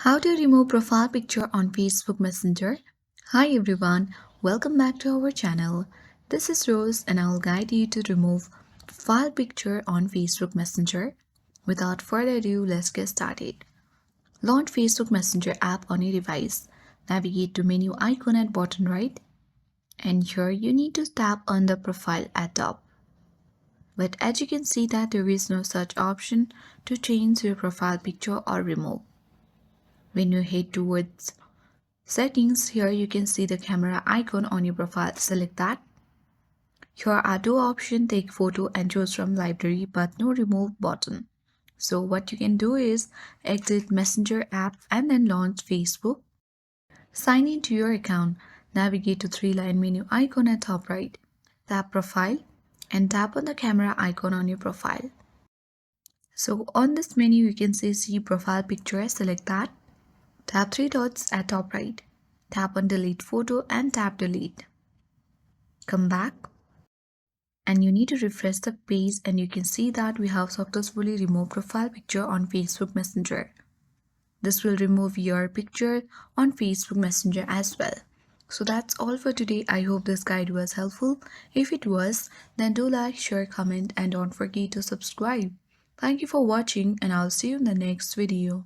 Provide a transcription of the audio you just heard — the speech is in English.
How to remove profile picture on Facebook Messenger? Hi everyone, welcome back to our channel. This is Rose and I will guide you to remove profile picture on Facebook Messenger. Without further ado, let's get started. Launch Facebook Messenger app on your device. Navigate to menu icon at bottom right. And here you need to tap on the profile at top. But as you can see that there is no such option to change your profile picture or remove. When you head towards settings, here you can see the camera icon on your profile. Select that. Here are two options, take photo and choose from library, but no remove button. So what you can do is exit Messenger app and then launch Facebook. Sign into your account. Navigate to three-line menu icon at top right. Tap profile and tap on the camera icon on your profile. So on this menu you can see profile picture. Select that. Tap three dots at top right. Tap on delete photo and tap delete. Come back and you need to refresh the page and you can see that we have successfully removed profile picture on Facebook Messenger. This will remove your picture on Facebook Messenger as well. So that's all for today. I hope this guide was helpful. If it was, then do like, share, comment and don't forget to subscribe. Thank you for watching and I'll see you in the next video.